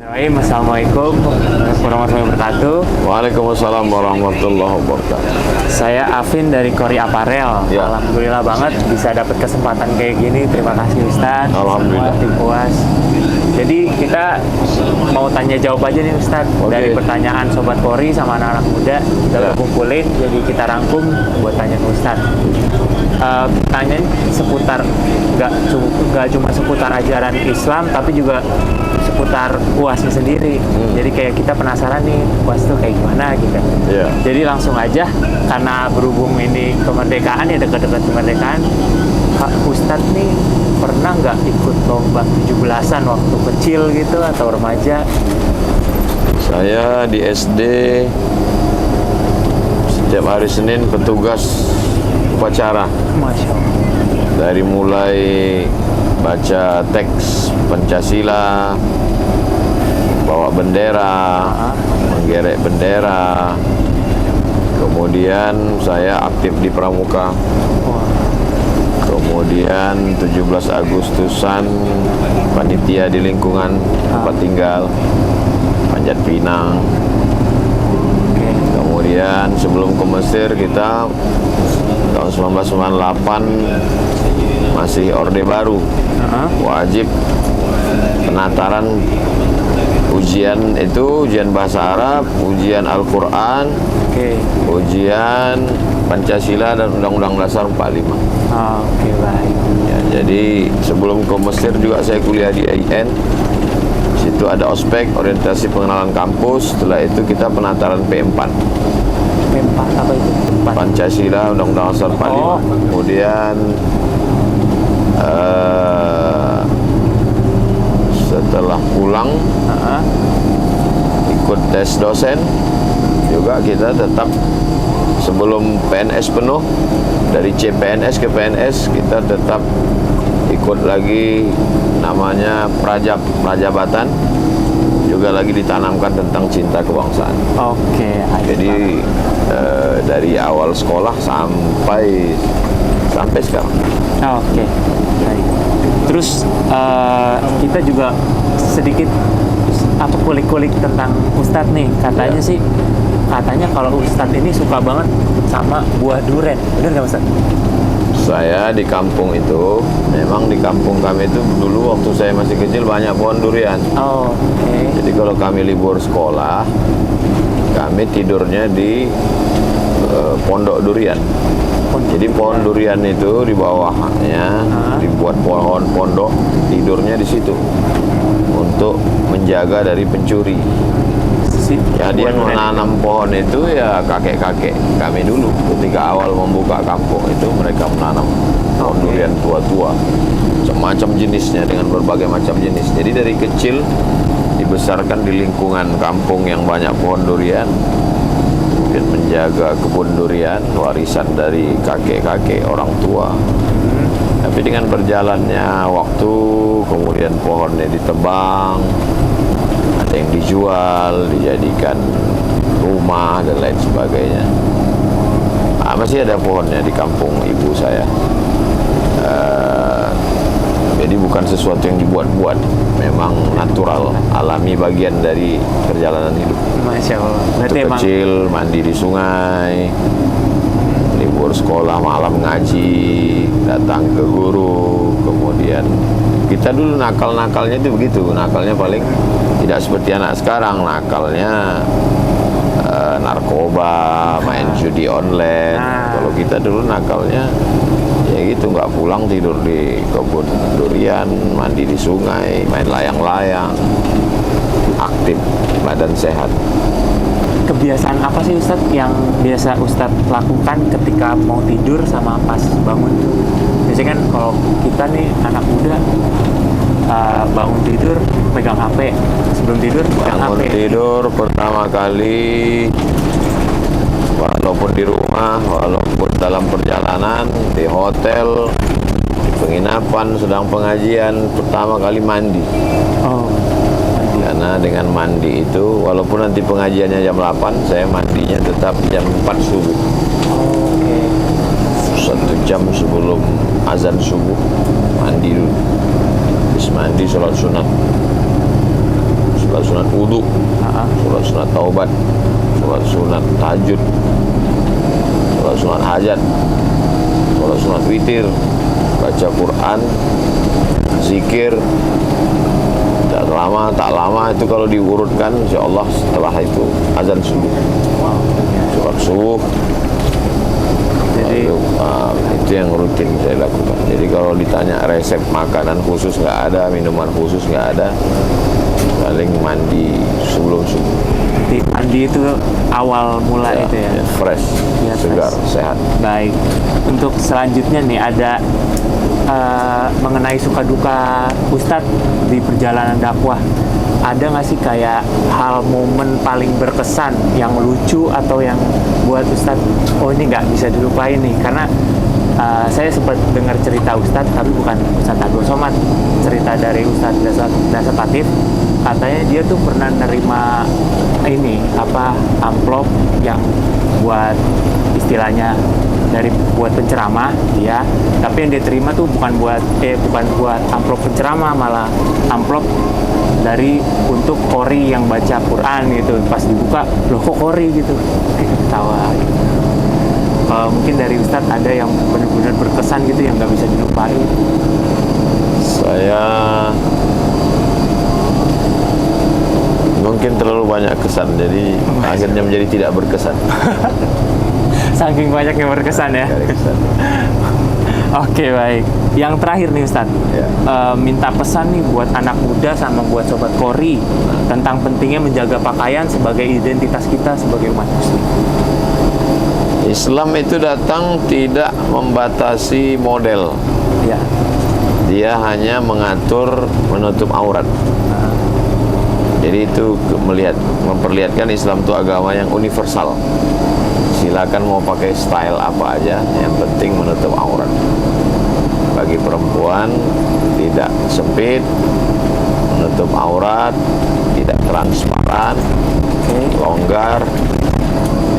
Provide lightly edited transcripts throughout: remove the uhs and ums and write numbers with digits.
Assalamualaikum warahmatullahi wabarakatuh. Waalaikumsalam warahmatullahi wabarakatuh. Saya Afin dari Kori Apparel. Ya. Alhamdulillah banget bisa dapat kesempatan kayak gini. Terima kasih Ustadz. Alhamdulillah. Semua tim UAS. Jadi kita mau tanya jawab aja nih Ustadz. Oke. Dari pertanyaan Sobat Kori sama anak-anak muda kita Ya. kumpulin. Jadi kita rangkum buat tanya ke Ustadz. Pertanyaan seputar nggak cuma seputar ajaran Islam tapi juga seputar UASnya sendiri. Jadi kayak kita penasaran nih UAS tuh kayak gimana gitu. Ya. Jadi langsung aja karena berhubung ini kemerdekaan ya, dekat-dekat kemerdekaan, Kak Ustadz nih pernah nggak ikut lomba 17-an waktu kecil gitu atau remaja? Saya di SD setiap hari Senin petugas upacara. Masya Allah. Dari mulai baca teks Pancasila, bawa bendera, menggerek bendera. Kemudian saya aktif di Pramuka. Wah, Kemudian 17 Agustusan panitia di lingkungan tempat tinggal Panjat Pinang. oke. Kemudian sebelum ke Mesir kita tahun 1998 masih Orde Baru, wajib penataran ujian itu, ujian bahasa Arab, ujian Al-Quran, Oke. ujian Pancasila dan Undang-Undang Dasar 45. Oke, baik. Ya, jadi sebelum ke Mesir juga saya kuliah di AIN. Situ ada ospek, orientasi pengenalan kampus. Setelah itu kita penataran P4. P4 apa itu? Pancasila, Undang-Undang Dasar 45. Oh. Kemudian setelah pulang ikut tes dosen juga kita tetap sebelum PNS penuh, dari CPNS ke PNS kita tetap ikut lagi namanya prajabatan, juga lagi ditanamkan tentang cinta kebangsaan. Oke. Jadi dari awal sekolah sampai sekarang. Oke, baik. Terus kita juga sedikit kulik-kulik tentang Ustadz nih. Katanya Ya. sih, katanya kalau Ustadz ini suka banget sama buah duren. Bener nggak Ustadz? Saya di kampung itu, memang di kampung kami itu dulu waktu saya masih kecil banyak pohon durian. Oh, oke. Jadi kalau kami libur sekolah, kami tidurnya di pondok durian. Jadi pohon durian itu di bawahnya dibuat pohon pondok, tidurnya di situ untuk menjaga dari pencuri. Jadi yang menanam pohon itu ya kakek-kakek kami dulu. Ketika awal membuka kampung itu mereka menanam pohon durian tua-tua, semacam jenisnya dengan berbagai macam jenis. Jadi dari kecil dibesarkan di lingkungan kampung yang banyak pohon durian, kemudian menjaga kebun durian, warisan dari kakek-kakek orang tua. Tapi dengan berjalannya waktu, kemudian pohonnya ditebang, ada yang dijual, dijadikan rumah dan lain sebagainya. Masih ada pohonnya di kampung ibu saya. Jadi bukan sesuatu yang dibuat-buat, memang natural, alami, bagian dari perjalanan hidup. Masya Allah. Waktu Berarti emang kecil mandi di sungai, libur sekolah malam ngaji, datang ke guru, kemudian kita dulu nakal-nakalnya itu begitu. Nakalnya paling tidak seperti anak sekarang, nakalnya narkoba, main judi online. Kalau kita dulu nakalnya ya gitu, nggak pulang tidur di kebun durian, mandi di sungai, main layang-layang, aktif, badan sehat. kebiasaan apa sih Ustadz yang biasa Ustadz lakukan ketika mau tidur sama pas bangun tuh? Biasanya kan kalau kita nih anak muda bangun tidur pegang HP, sebelum tidur pegang Bangun HP. tidur pertama kali, walaupun di rumah, walaupun dalam perjalanan, di hotel, di penginapan, sedang pengajian, pertama kali mandi. Oh, Karena dengan mandi itu, walaupun nanti pengajiannya jam 8, saya mandinya tetap jam 4 subuh. oke. 1 jam sebelum azan subuh, mandi dulu. Habis mandi, sholat sunat. Sholat sunat wudu, sholat sunat taubat, sholat sunat tahajud, sholat sunat hajat, sholat sunat witir, baca Quran, zikir. Tak lama itu kalau diurutkan, insya Allah setelah itu azan subuh, sholat subuh. Jadi itu yang rutin saya lakukan. Jadi kalau ditanya resep makanan khusus nggak ada, minuman khusus nggak ada, paling mandi sebelum subuh. Mandi itu awal mula Ya, itu ya? fresh, Ya, segar, fresh. sehat. Baik. Untuk selanjutnya nih ada mengenai suka duka Ustadz di perjalanan dakwah. Ada nggak sih kayak hal momen paling berkesan yang lucu atau yang buat Ustadz, oh ini nggak bisa dilupain nih? Karena saya sempat dengar cerita Ustadz, tapi bukan Ustadz Abdul Somad, cerita dari Ustadz Dasa Patif. Katanya dia tuh pernah nerima ini amplop yang buat istilahnya buat penceramah ya, tapi yang dia terima tuh bukan buat amplop penceramah, malah amplop untuk qori yang baca Quran gitu. Pas dibuka, loh kok qori gitu, ketawa gitu. Mungkin dari Ustadz ada yang benar-benar berkesan gitu yang nggak bisa dilupain. Saya mungkin terlalu banyak kesan, jadi akhirnya menjadi tidak berkesan. Saking banyak yang berkesan ya. Oke, baik. Yang terakhir nih Ustadz, Ya. Minta pesan nih buat anak muda sama buat sobat Qori tentang pentingnya menjaga pakaian sebagai identitas kita sebagai umat muslim. Islam itu datang tidak membatasi model, Ya. dia hanya mengatur menutup aurat. Jadi itu memperlihatkan Islam itu agama yang universal. Silakan mau pakai style apa aja, yang penting menutup aurat. Bagi perempuan tidak sempit, menutup aurat, tidak transparan, longgar,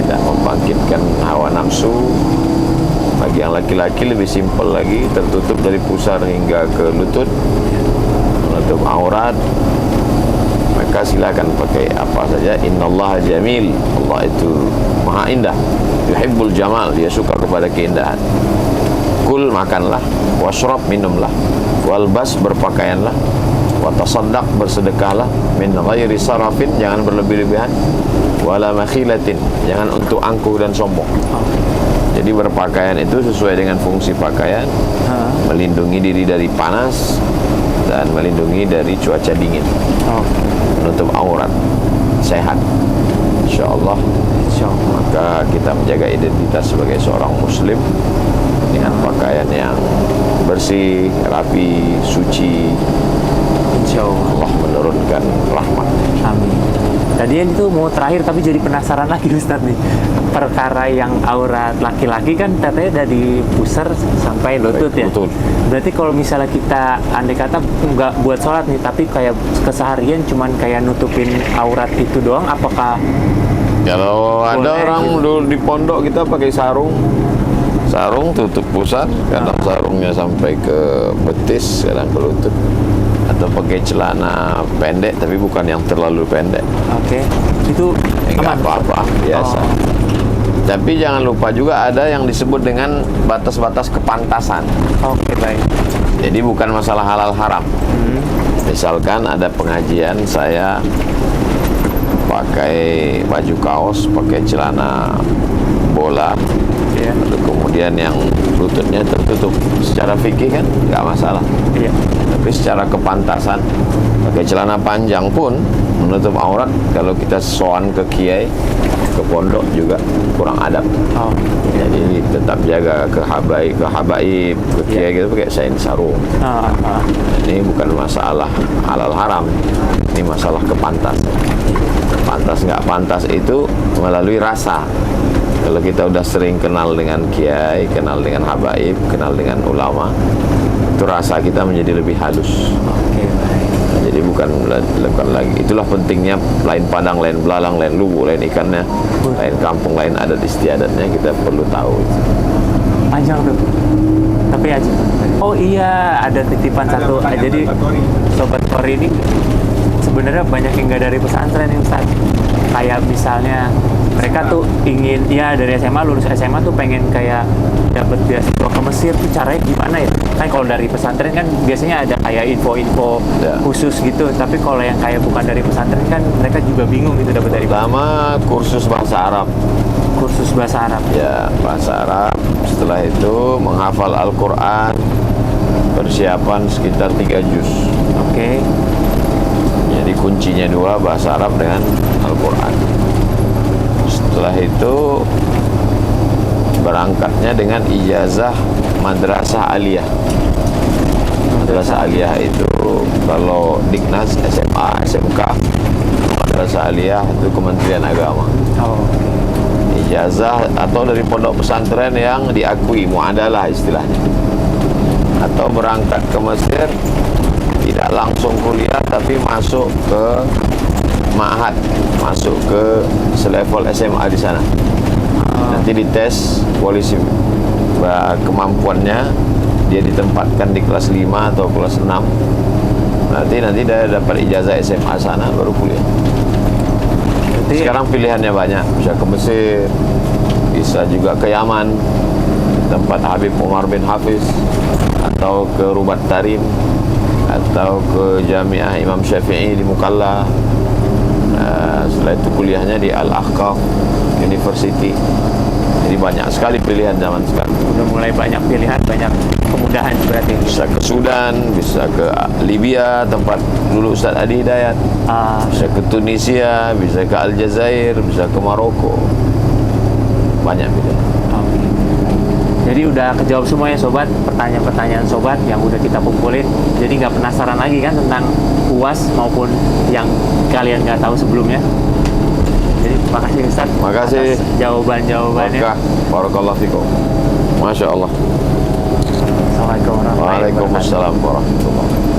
tidak membangkitkan hawa nafsu. Bagi yang laki-laki lebih simpel lagi, tertutup dari pusar hingga ke lutut, menutup aurat. Maka silakan pakai apa saja. Innallaha jamil, Allah itu maha indah, yuhibbul jamal, dia suka kepada keindahan. Kul, makanlah, washrab, minumlah, walbas, berpakaianlah, watasaddaq, bersedekahlah, min ghairi sarafin, jangan berlebih-lebihan, wala makhilatin, jangan untuk angkuh dan sombong. Jadi berpakaian itu sesuai dengan fungsi pakaian, melindungi diri dari panas dan melindungi dari cuaca dingin. Menutup aurat, sehat, insyaallah. Maka kita menjaga identitas sebagai seorang muslim dengan pakaian yang bersih, rapi, suci. Insyaallah Allah menurunkan rahmat. Amin. Tadi itu mau terakhir tapi jadi penasaran lagi Ustadz nih. Perkara yang aurat laki-laki kan katanya dari pusar sampai lutut ya. Lutut. Berarti kalau misalnya kita andai kata nggak buat sholat nih, tapi kayak keseharian cuman kayak nutupin aurat itu doang, apakah Kalau ada boleh orang gitu? dulu di pondok kita pakai sarung tutup pusat, kadang sarungnya sampai ke betis, kadang ke lutut. Atau pakai celana pendek tapi bukan yang terlalu pendek. Oke. Itu Enggak aman? apa-apa, biasa. Oh. Tapi jangan lupa juga ada yang disebut dengan batas-batas kepantasan. Oke, baik. Jadi bukan masalah halal haram. Misalkan ada pengajian, saya pakai baju kaos, pakai celana bola, Iya. lalu kemudian yang lututnya tertutup. Secara fikih kan nggak masalah. Iya. Tapi secara kepantasan, pakai celana panjang pun menutup aurat. Kalau kita soan ke kiai, ke pondok juga kurang adab. Oh. Jadi tetap jaga ke habaib, ke kiai gitu pakai kain sarung. Ini bukan masalah halal haram, ini masalah kepantasan. Pantas nggak pantas itu melalui rasa. Kalau kita udah sering kenal dengan kiai, kenal dengan habaib, kenal dengan ulama, itu rasa kita menjadi lebih halus. Oke, baik. Jadi bukan lagi. Itulah pentingnya lain padang, lain belalang, lain luwu, lain ikannya, lain kampung, lain adat istiadatnya, kita perlu tahu. Panjang tuh. Tapi aja. Oh iya, ada titipan satu. Jadi Sobat Qori ini sebenarnya sebenarnya banyak yang nggak dari pesantren nih Ustaz. Kayak misalnya mereka tuh ingin, ya dari SMA, lulus SMA tuh pengen kayak dapat beasiswa ke Mesir tuh caranya gimana ya? Kan kalau dari pesantren kan biasanya ada kayak info-info Ya. khusus gitu. Tapi kalau yang kayak bukan dari pesantren kan mereka juga bingung gitu dapat dari Pertama kursus bahasa Arab. kursus bahasa Arab. Ya, bahasa Arab. Setelah itu menghafal Al-Quran. Persiapan sekitar 3 juz. Oke. Jadi kuncinya 2, bahasa Arab dengan Al-Quran. Setelah itu berangkatnya dengan ijazah madrasah aliyah. Madrasah aliyah itu kalau Diknas, SMA, SMK, madrasah aliyah itu Kementerian Agama. Oh, oke. Ijazah atau dari pondok pesantren yang diakui, muadalah istilahnya. Atau berangkat ke Mesir, tidak langsung kuliah tapi masuk ke ma'had, masuk ke selevel SMA di sana. Nanti dites polisi kemampuannya, dia ditempatkan di kelas 5 atau kelas 6. Nanti dia dapat ijazah SMA sana baru kuliah. Berarti Sekarang pilihannya banyak, bisa ke Mesir, bisa juga ke Yaman, tempat Habib Umar bin Hafiz, atau ke Rubat Tarim, atau ke Jamiah Imam Syafi'i di Mukalla. Setelah itu kuliahnya di Al-Ahqaf University. Jadi banyak sekali pilihan zaman sekarang. udah mulai banyak pilihan, banyak kemudahan berarti. Bisa ke Sudan, bisa ke Libya, tempat dulu Ustaz Adi Hidayat, bisa ke Tunisia, bisa ke Aljazair, bisa ke Maroko. Banyak pilihan. Oke. Jadi udah kejawab semua ya sobat, pertanyaan-pertanyaan sobat yang udah kita kumpulin. Jadi nggak penasaran lagi kan tentang UAS maupun yang kalian nggak tahu sebelumnya. Jadi makasih Ustaz. Makasih. Atas jawaban-jawabannya. Maka barakallahu fikum. Masya Allah. Assalamualaikum warahmatullahi wabarakatuh. Waalaikumsalam warahmatullahi wabarakatuh.